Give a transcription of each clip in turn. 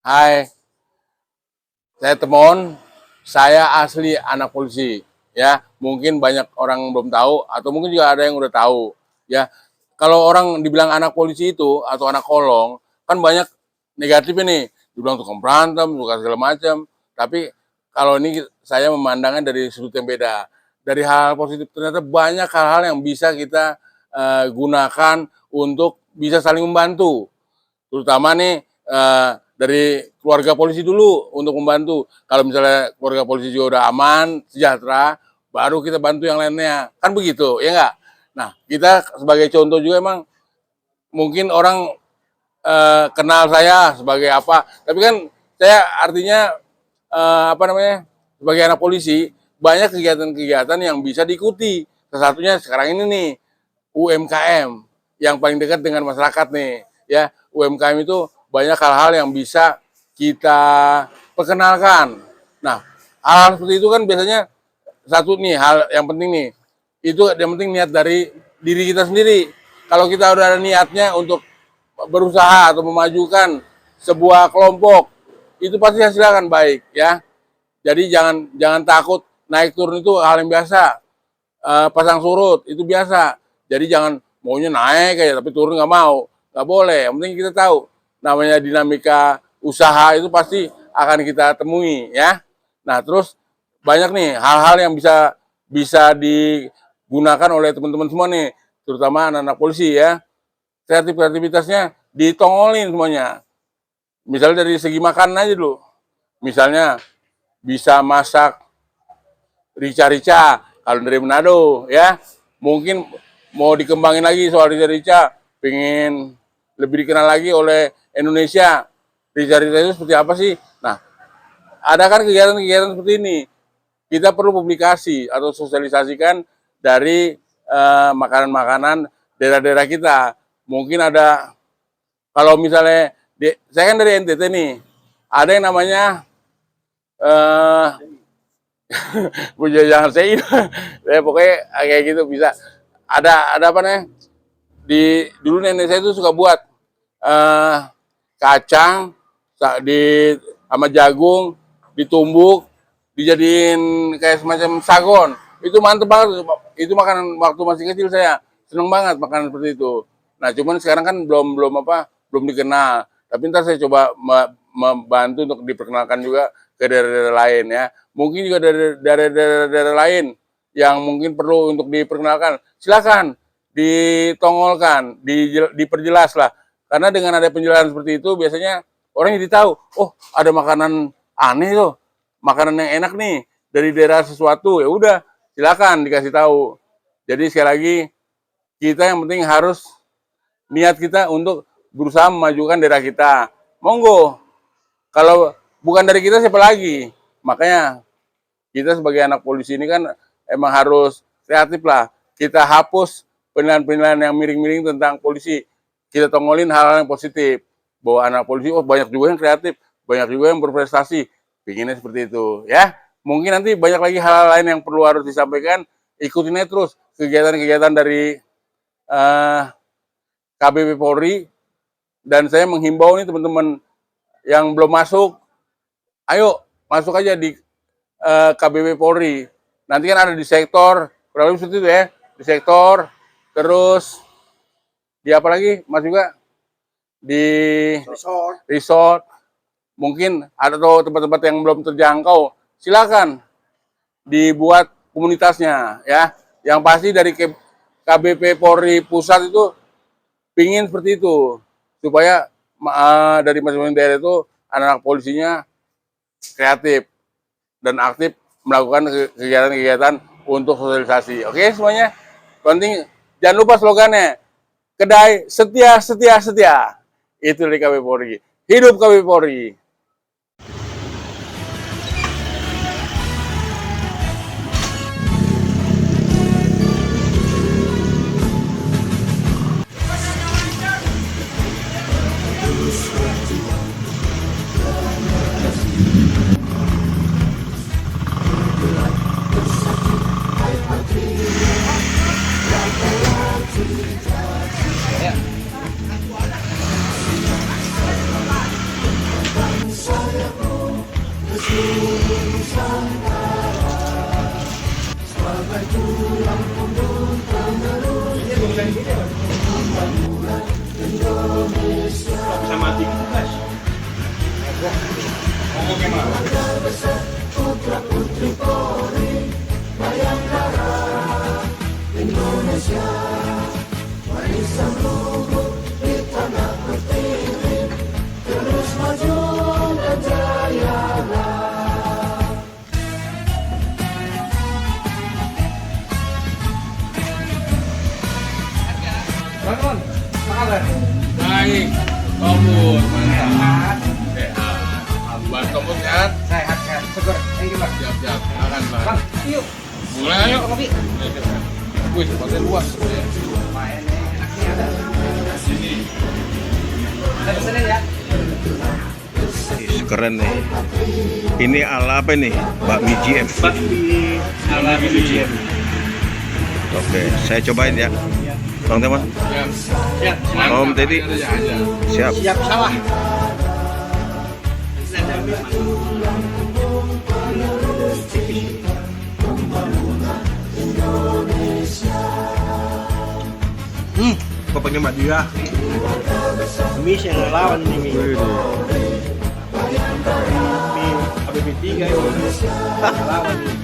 Hai, saya Temon. Saya asli anak polisi. Ya, mungkin banyak orang belum tahu atau mungkin juga ada yang udah tahu. Ya, kalau orang dibilang anak polisi itu atau anak kolong, kan banyak negatifnya nih. Dibilang tukang berantem, tukang segala macam. Tapi kalau ini saya memandangnya dari sudut yang beda. Dari hal positif ternyata banyak hal-hal yang bisa kita gunakan untuk bisa saling membantu. Terutama nih dari keluarga polisi dulu untuk membantu. Kalau misalnya keluarga polisi juga udah aman, sejahtera, baru kita bantu yang lainnya. Kan begitu, ya nggak? Nah, kita sebagai contoh juga emang mungkin orang kenal saya sebagai apa, tapi kan saya artinya apa namanya, sebagai anak polisi, banyak kegiatan-kegiatan yang bisa diikuti. Salah satunya sekarang ini nih, UMKM yang paling dekat dengan masyarakat nih, ya. UMKM itu banyak hal-hal yang bisa kita perkenalkan. Nah, hal-hal seperti itu kan biasanya satu nih hal yang penting nih, itu yang penting niat dari diri kita sendiri. Kalau kita udah ada niatnya untuk berusaha atau memajukan sebuah kelompok, itu pasti hasilnya akan baik, ya. Jadi jangan jangan takut, naik turun itu hal yang biasa. Pasang surut itu biasa. Jadi jangan maunya naik kayak tapi turun nggak mau, nggak boleh. Yang penting kita tahu namanya dinamika usaha itu pasti akan kita temui, ya. Nah, terus banyak nih hal-hal yang bisa bisa digunakan oleh teman-teman semua nih, terutama anak-anak polisi, ya. Kreativitasnya ditongolin semuanya. Misalnya dari segi makanan aja dulu. Misalnya bisa masak rica-rica kalau dari Manado, ya. Mungkin mau dikembangin lagi soal rica-rica, pengen lebih dikenal lagi oleh Indonesia. Rica-rica itu seperti apa sih? Nah, ada kan kegiatan-kegiatan seperti ini. Kita perlu publikasi atau sosialisasikan dari makanan-makanan daerah-daerah kita. Mungkin ada, kalau misalnya, saya kan dari NTT nih, ada yang namanya puja jangan saya ya, pokoknya kayak gitu bisa. Ada apa nih? Dulu nenek saya itu suka buat kacang di sama jagung ditumbuk dijadiin kayak semacam sagon. Itu mantep banget. Itu makanan waktu masih kecil saya seneng banget makanan seperti itu. Nah, cuman sekarang kan belum dikenal. Tapi ntar saya coba membantu untuk diperkenalkan juga ke daerah-daerah lain, ya. Mungkin juga dari daerah-daerah lain yang mungkin perlu untuk diperkenalkan. Silakan ditongolkan, diperjelas lah. Karena dengan ada penjelasan seperti itu biasanya orang jadi tahu, oh ada makanan aneh tuh, makanan yang enak nih dari daerah sesuatu, ya udah silakan dikasih tahu. Jadi sekali lagi kita yang penting harus niat kita untuk berusaha memajukan daerah kita. Monggo. Kalau bukan dari kita siapa lagi? Makanya kita sebagai anak polisi ini kan emang harus kreatif lah. Kita hapus penilaian-penilaian yang miring-miring tentang polisi. Kita tongolin hal-hal yang positif. Bahwa anak polisi, oh banyak juga yang kreatif, banyak juga yang berprestasi. Pinginnya seperti itu, ya. Mungkin nanti banyak lagi hal-hal lain yang perlu harus disampaikan. Ikutin aja terus kegiatan-kegiatan dari KBP Polri. Dan saya menghimbau nih teman-teman yang belum masuk, ayo masuk aja di KBP Polri. Nanti kan ada di sektor, kurang lebih seperti itu ya, di sektor, terus di apa lagi, Mas juga di resort. Mungkin ada tuh tempat-tempat yang belum terjangkau, silakan dibuat komunitasnya, ya. Yang pasti dari KBP Polri pusat itu pingin seperti itu, supaya dari masing-masing daerah itu anak-anak polisinya kreatif dan aktif melakukan kegiatan-kegiatan untuk sosialisasi. Oke semuanya, penting jangan lupa slogannya, kedai setia setia setia. Itu dari KBP Polri. Hidup KBP Polri. Bisa mati guys. Baik, Komut, mantap. Sehat. Bang Komut sehat? Sehat, seger. Thank you, Bang. Siap, akan Bang. Bang, yuk. Mulai ayo. Kopi. Wih, tempatnya luas. Lumayan nih, enaknya ada. Sini. Ada pesanan ya? Keren nih. Ini ala apa nih? Bakmi GM. Bakmi ala BBM. Oke, saya cobain ya. Bang teman. Siap. Siap, Om Teddy. Siap. siap sawah. Kopaknya Mbak Dia. Mie yang lawan ini mie. Mie ABB3 ya. Lawan nih.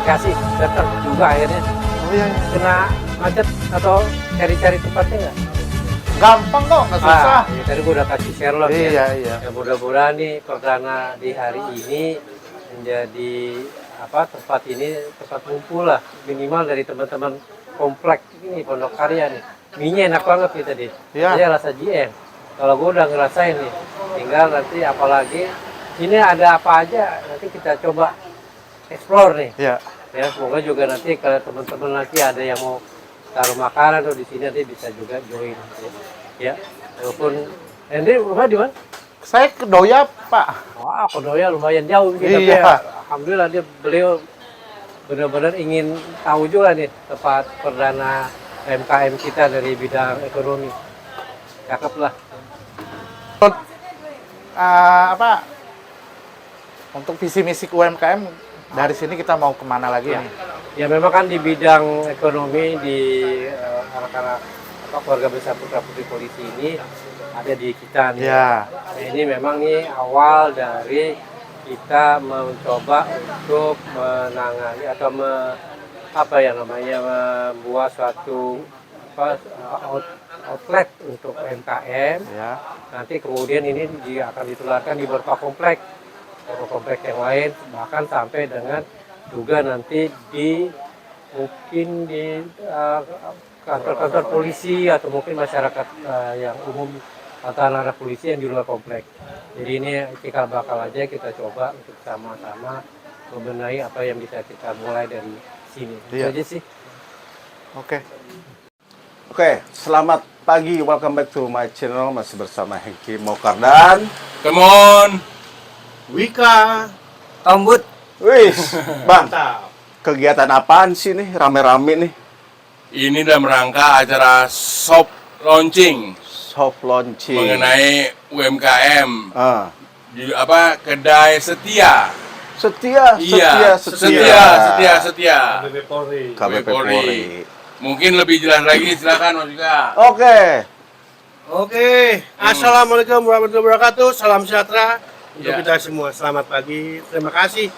Kasih tetap juga akhirnya. Oh iya, Kena macet atau cari-cari tempatnya nggak? gampang kok, nggak susah. Ya, tadi gua udah kasih Sherlock Iya, ya. iya. Ya, mudah-mudahan nih perdana di hari ini menjadi tempat ini tempat ngumpul lah minimal dari teman-teman komplek ini Pondok Karya nih. Mie-nya enak banget nih tadi. Iya. Dia rasa GM. Kalau gua udah ngerasain nih, tinggal nanti apalagi ini ada apa aja nanti kita coba explore nih. Iya. Ya semoga juga nanti kalau teman-teman nanti ada yang mau taruh makanan atau di sini nanti bisa juga join. Ya, walaupun Henry rumah di mana? Saya ke Doyap, Pak. Wah, Kodoya lumayan jauh gitu. Iya. Tapi ya, alhamdulillah beliau benar-benar ingin tahu juga nih tempat perdana MKM kita dari bidang ekonomi. Cakep lah. Untuk visi misi UMKM dari sini kita mau kemana lagi Ya. nih? Ya memang kan di bidang ekonomi di anak-anak keluarga besar putra putri polisi ini ada di kita nih. Ya. Nah, ini memang nih awal dari kita mencoba untuk menangani atau membuat suatu outlet untuk UMKM. Ya. Nanti kemudian ini akan ditularkan di beberapa komplek yang lain, bahkan sampai dengan juga nanti mungkin di kantor-kantor polisi atau mungkin masyarakat yang umum atau anak-anak polisi yang di luar komplek. Jadi ini cikal bakal aja kita coba untuk sama-sama membenahi apa yang bisa kita mulai dari sini. Iya. Itu aja sih. Oke. Oke, selamat pagi. Welcome back to my channel. Masih bersama Hengki Mokardan. Come on. Wika. Tombut. Wih, Bang. Mantap. Kegiatan apaan sih nih? Rame-rame nih. Ini dalam rangka acara soft launching Soft launching. mengenai UMKM Ah. di kedai setia. Setia. Iya, setia. ABB Polri. KBP Polri. Polri. Mungkin lebih jelas lagi silakan Mas Vika. Oke. Oke, assalamualaikum warahmatullahi wabarakatuh. Salam sejahtera untuk Ya. kita semua. Selamat pagi. Terima kasih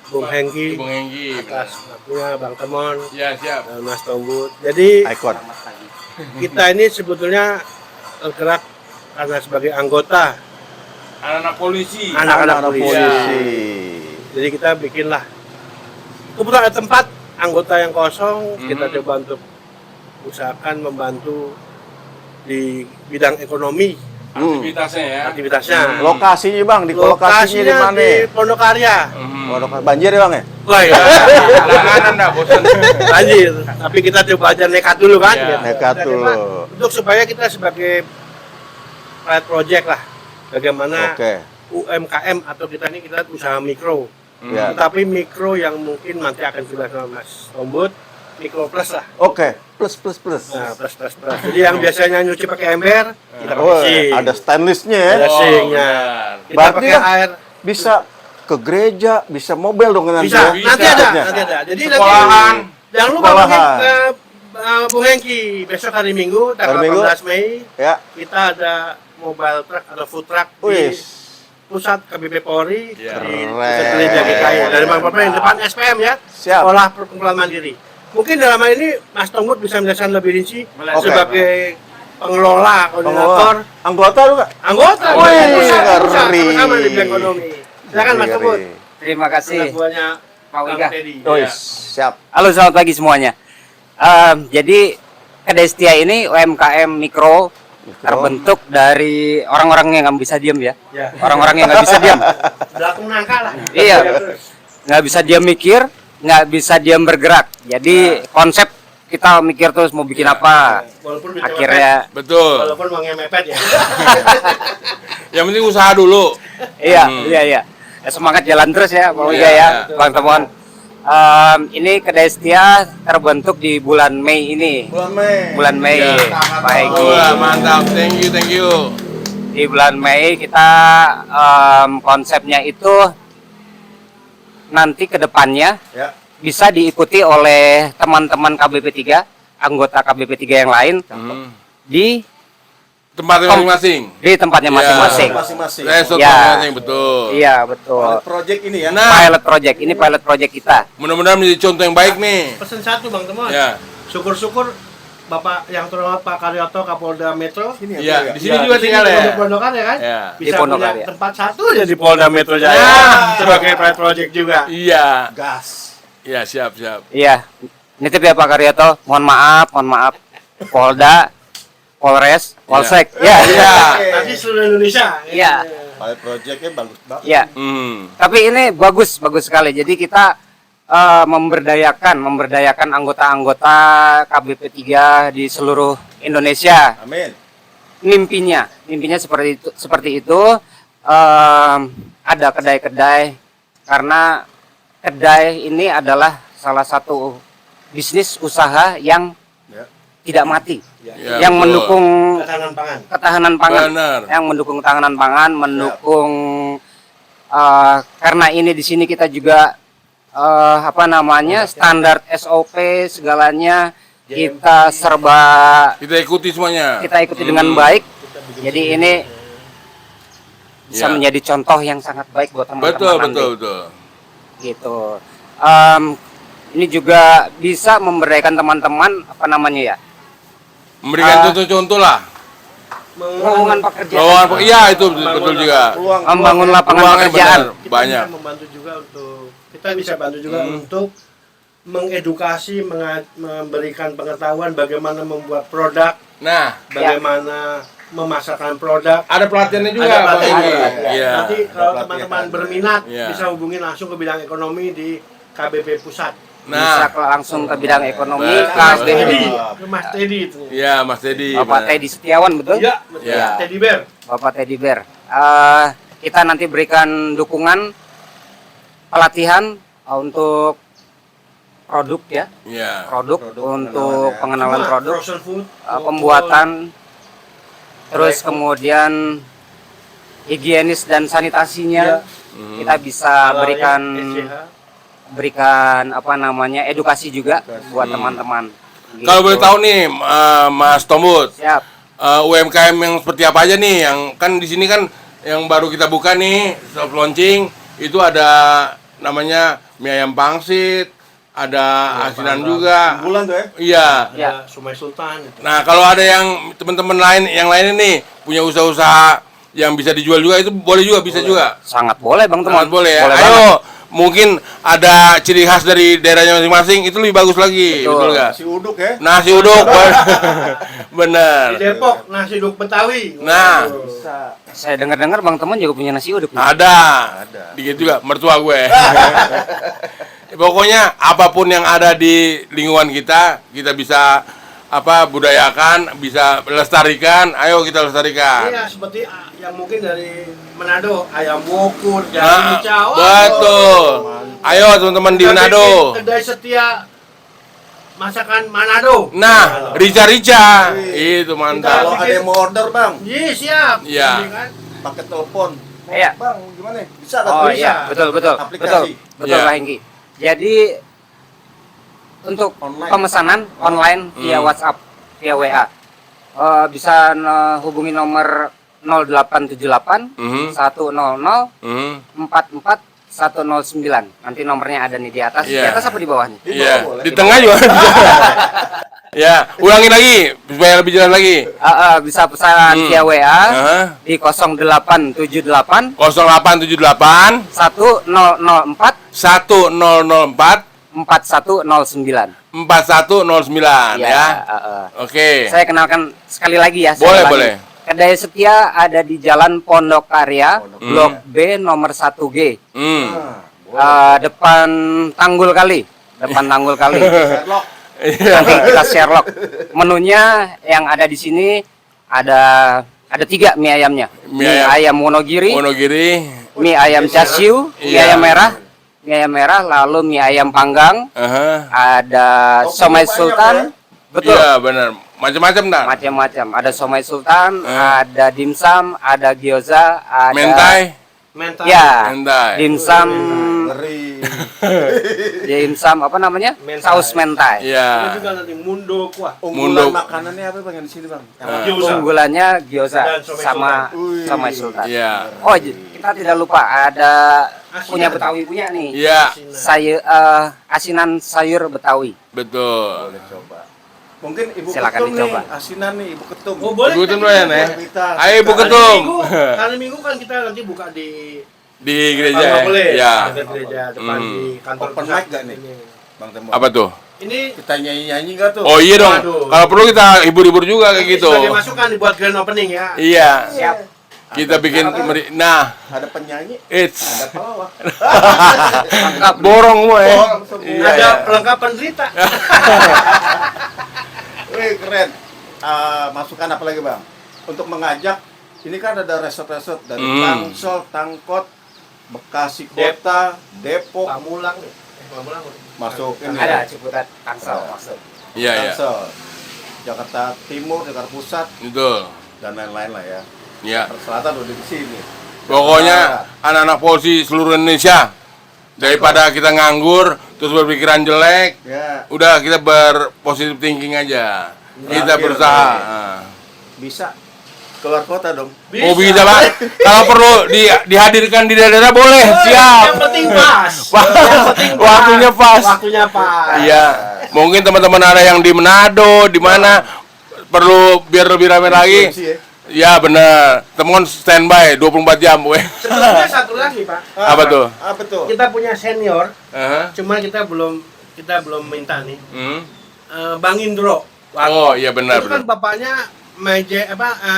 Bung Hengki Bung Hengki. atas waktunya, Bang Temon, Ya, siap. dan Mas Tombut. Jadi Icon. kita ini sebetulnya tergerak karena sebagai anggota Anak-anak polisi. anak-anak Anak-anak polisi. polisi. Jadi kita bikinlah kebetulan ada tempat anggota yang kosong, kita coba untuk usahakan membantu di bidang ekonomi Aktivitasnya ya. aktivitasnya. Lokasinya Bang, di lokasinya di mana? di Pondok Karya. Banjir ya Bang ya? Wah ya, Jangan Anda bosan. banjir. Tapi kita coba aja nekat dulu kan. Iya. gitu. Nekat Kita dulu. coba untuk supaya kita sebagai private project lah, bagaimana Oke. UMKM atau kita ini kita usaha mikro Ya. Tapi mikro yang mungkin nanti akan dibahas sama Mas Tombut, mikro plus lah. Oke, plus. Nah, plus. Jadi yang biasanya nyuci pakai ember, kita pakai Oh, sink. ada stainlessnya ya. Ada sinknya. benar. Kita Berarti pakai kan air. bisa ke gereja, bisa mobil dong nanti. Bisa, ya? nanti Maksudnya. ada. Jadi Sekolahan. nanti jangan lupa Sekolahan. Bung Hengki, besok hari Minggu tanggal Hari Minggu. 18 Mei Ya. kita ada mobile truck atau food truck di Wis. pusat KBP Polri Ya. di Keren. pusat gereja GKI dari Bang Bapak yang depan SPM ya. Siap. Sekolah Perkumpulan Mandiri. Mungkin dalam hal ini Mas Tombut bisa menjelaskan lebih rinci Oke. sebagai pengelola, koordinator, Pengelola. Anggota juga. anggota Wih, dari pusat ngeri. sama di bidang ekonomi. Silakan Mas Tombut. Terima kasih Pengakuannya Pak Bang Wiga. Teddy. Oh, Ya. siap. Halo, selamat pagi semuanya. Jadi Kedai Setia ini UMKM mikro terbentuk dari orang-orang yang nggak bisa diam ya. Ya. Orang-orang yang nggak bisa diam. Belakang nangka lah. Iya. Nggak bisa diam mikir, nggak bisa diam bergerak. Jadi konsep kita mikir terus mau bikin apa. Walaupun duitnya Akhirnya mepet, Betul. walaupun uangnya mepet ya. Yang penting usaha dulu. iya. Semangat jalan terus ya Pak Wiga Iya, ya, iya. Bang Temuan. Ini Kedai Setia terbentuk di bulan Mei ini. Bulan Mei, Iya. Pak Egy. Wah, mantap. Thank you. Di bulan Mei kita konsepnya itu nanti ke depannya Ya. bisa diikuti oleh teman-teman KBP 3, anggota KBP 3 yang lain di Tempatnya masing-masing. tempatnya Iya. masing-masing. Masing-masing. Resort Ya. masing-masing, betul. Iya, betul. Pilot project ini ya. Nah, Pilot project, ini pilot project kita. mudah-mudahan menjadi contoh yang baik nih. Pesan satu Bang Temuan. Ya. Syukur-syukur Bapak yang terhormat Pak Karyoto Kapolda Metro. Iya, di sini Ya, juga Di sini tinggal ya. di Pondokan ya kan? Ya. Bisa Di Pondokan, punya ya. tempat satu aja di Polda Metro Jaya. Nah. Sebagai pilot project juga. Iya. Gas. Iya, siap. Iya. Nitip ya Pak Karyoto. Mohon maaf. Polda, Polres, Polsek. Ya. Iya. Nanti seluruh Indonesia. Iya. Pilot projectnya bagus banget. Ya. Hmm. Tapi ini bagus sekali. Jadi kita memberdayakan anggota-anggota KBP 3 di seluruh Indonesia. Amin. Mimpinya seperti itu. Ada kedai-kedai karena kedai ini adalah salah satu bisnis usaha yang Ya. tidak mati, Ya, yang betul. mendukung Ketahanan pangan. ketahanan pangan, Benar. yang mendukung ketahanan pangan, mendukung karena ini di sini kita juga standar SOP segalanya kita serba Kita ikuti semuanya. kita ikuti dengan baik. Jadi ini bisa Ya. menjadi contoh yang sangat baik buat teman-teman nanti. Betul. Gitu. Ini juga bisa memberdayakan teman-teman Memberikan contoh-contoh lah. lowongan pekerjaan, Iya, itu betul juga. membangun lapangan Peluangnya pekerjaan. benar, banyak. Bisa membantu juga kita bisa bantu juga untuk mengedukasi, memberikan pengetahuan bagaimana membuat produk, Nah, bagaimana memasarkan produk. ada pelatihannya juga, Ada Bang pelatihan. Egy. Ada. Iya. Nanti kalau teman-teman berminat Iya. bisa hubungi langsung ke bidang ekonomi di KBP Pusat. Bisa Nah, langsung ke bidang ekonomi, Betul. Mas Teddy, Teddy. ke Mas Teddy itu. iya Mas Teddy. Bapak benar. Teddy Setiawan, betul? Iya, betul. Ya. Teddy Bear. Bapak Teddy Bear. Kita nanti berikan dukungan pelatihan untuk produk ya, Iya. produk untuk ya. pengenalan Semua, produk, frozen food, pembuatan, terus kemudian higienis dan sanitasinya. Kita bisa berikan edukasi juga buat teman-teman. Kalau Gitu. boleh tahu nih, Mas Tombut, Siap. UMKM yang seperti apa aja nih? Yang kan di sini kan yang baru kita buka nih, soft launching, itu ada namanya mie ayam pangsit, ada asinan juga. Bulan tuh ya. Iya. Ya. ada Sumai Sultan itu. Nah, kalau ada yang teman-teman yang lain nih punya usaha-usaha yang bisa dijual juga, itu boleh juga, bisa juga. Sangat boleh Bang Teman. Sangat boleh ya. Boleh Ayo, banget. mungkin ada ciri khas dari daerahnya masing-masing, itu lebih bagus lagi, Betul. betul nggak? Si uduk ya. Nasi uduk, bener. Di Depok nasi uduk Betawi. Nah. Waduh. Saya dengar-dengar Bang Teman juga punya nasi uduk. nih. Ada, dikit juga mertua gue. Pokoknya apapun yang ada di lingkungan kita bisa budayakan, bisa lestarikan. Ayo kita lestarikan. Iya, seperti yang mungkin dari Manado, ayam wokur, Nah, jadi Jawa. betul. Ayo teman-teman di Manado. Kedai setia masakan Manado. Nah, rica-rica. Itu Kalau mantap. ada yang mau order bang, Iya, siap. Iya. kan? pakai telepon. Iya. Bang, gimana? Bisa nggak? Oh Bisa. iya, betul Aplikasi. betul Iya. Pak Hengki. Jadi untuk Online. pemesanan online via WhatsApp, via WA, bisa hubungi nomor 0878 Mhm. 100 Mhm. 44 109. Nanti nomornya ada nih di atas. Di Iya. atas apa di bawahnya? Di bawah Iya, boleh, di di tengah juga. Ya, ulangin lagi supaya lebih jelas lagi. Bisa pesan via WA Heeh. di 0878 0878 1004 1004 4109. 4109 ya. Oke. Saya kenalkan sekali lagi ya. Boleh, saya ulangi. boleh. Kedai setia ada di Jalan Pondok Karya, Blok B nomor 1G. Depan Tanggul Kali. Depan Tanggul Kali. Sherlock. Nanti kita Sherlock. Menunya yang ada di sini ada 3 mie ayamnya. Mie ayam Wonogiri, Wonogiri. mie ayam chasiu, mie Iya. ayam merah, lalu mie ayam panggang, Aha. ada Toppingnya somai banyak, sultan, betul, Iya, benar. Macam-macam dah. macam-macam. Ada somai sultan, ada dimsum, ada gyoza, ada Mentai, Mental. ya, mentai. dimsum, Ngeri. dimsum apa namanya? Mentai. Saus mentai. Ada Iya. juga nanti mundo kuah. Unggulan Mundo. makanannya apa bang yang di sini bang? Gyoza. Unggulannya gyoza Dan somai sama sultan. somai sultan. Iya. Oh, kita tidak lupa ada punya Betawi punya nih. Iya, Asinan sayur Betawi. betul. Boleh coba. Mungkin ibu Silakan ketum dicoba. nih, asinan nih ibu ketum. Oh, boleh. Ibu ketum doyan ya. Kita Ayo Ibu Hari Ketum. Minggu kan kita nanti buka di Di gereja. Nggak boleh. Ya. Ada gereja depan Hmm. di kantor Open pusat. mic nggak nih? Ini. Bang Temo. Apa tuh? Ini Kita nyanyi-nyanyi nggak tuh? Oh iya dong. Waduh. Kalau perlu kita hibur-hibur juga kayak nanti gitu. sebagai masukan dibuat grand opening ya. Iya. Siap. Kita bikin nah, Ada penyanyi, it's ada pelawak. borong semua ya. Orang semua. Iya, Ada iya. pelengkapan cerita. Wih keren. Masukan apa lagi bang? Untuk mengajak, ini kan ada resort-resort dari Tangsel, Tangkot, Bekasi Kota, Depok, Pamulang. Pamulang. masuk ini. Ada Ciputat Tangsel masuk. Iya, iya. Tangsel, Jakarta Timur, Jakarta Pusat, Betul. dan lain-lain lah ya. Iya. Selatan udah di sini. Pokoknya anak-anak polisi seluruh Indonesia daripada kita nganggur terus berpikiran jelek, Ya, udah kita berpositif thinking aja. Kita Terakhir, berusaha. terakhir. Nah. bisa keluar kota dong. Oh bisa Pak. Kalau perlu dihadirkan di daerah boleh. Siap. Yang penting pas. Wah, Yang penting pas. waktunya pas. Waktunya pas. Iya. Mungkin teman-teman ada yang di Manado, di mana perlu biar lebih ramai lagi. Influensi ya. Ya benar. Teman standby 24 jam, weh. Sebetulnya satu lagi Pak. Apa tuh? Apa tuh? Kita punya senior, Aha. cuma kita belum minta nih. Hmm. Bang Indro. Oh iya benar Itu kan benar. bapaknya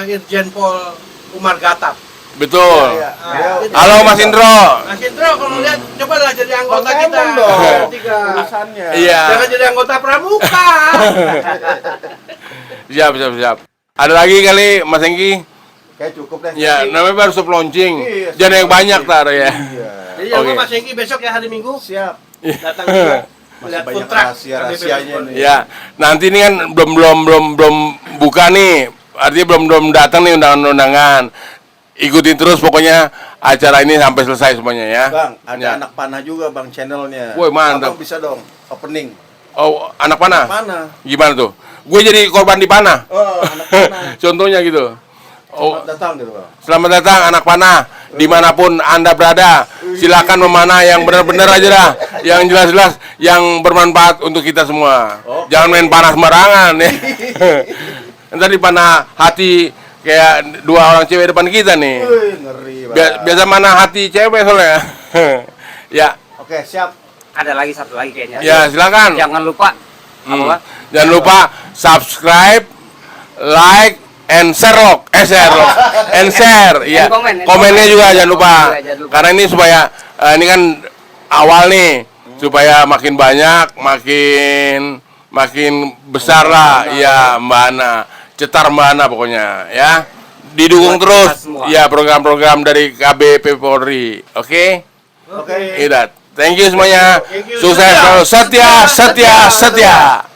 Irjen Pol Umar Gatap. Betul. Iya. Ah, Dia- itu. Halo Mas Indro. Mas Indro kalau lihat cobalah jadi anggota Bang kita. Emon dong. Tiga. Urusannya. Iya. Jangan jadi anggota pramuka. Siap siap siap. Ada lagi kali Mas Hengki? Kayak cukup deh. Ya, namanya baru stop launching. Iya, Jangan yang stop banyak launching. tar ya. Iya. Jadi jangan Oke. lupa Mas Hengki besok ya hari Minggu Siap. datang juga. Masih Lihat banyak food truck. rahasia-rahasianya nih. Ya, nanti ini kan belum buka nih. Artinya belum datang nih undangan-undangan. Ikutin terus pokoknya acara ini sampai selesai semuanya ya. Bang, ada Ya. anak panah juga bang channelnya. Woi, mantap. Abang bisa dong opening. Oh, anak panah? Panah. Gimana tuh? Gue jadi korban di panah. Oh, anak panah. Contohnya gitu. Oh, Selamat datang gitu bang. selamat datang anak panah dimanapun Anda berada. Silakan memanah yang benar-benar aja dah, yang jelas-jelas, yang bermanfaat untuk kita semua. Oke. Jangan main panah sembarangan ya. Ntar dipanah hati kayak dua orang cewek depan kita nih. Wih, ngeri bang. Biasa mana hati cewek soalnya. Ya, Oke, siap. Ada lagi satu lagi kayaknya. ya silakan. Jangan lupa Hmm. apa? Jangan lupa subscribe, like, and share and share, iya. komen, Komennya komen. juga jangan lupa. Jangan lupa. Karena ini supaya ini kan awal nih, supaya makin banyak, makin besar lah, ya Mbak Ana, cetar Mbak Ana pokoknya, ya. didukung buat terus kita semua. ya program-program dari KBP Polri. Oke? Oke. Iya, thank you semuanya. Thank you. Sukses selalu. Setia, setia, setia.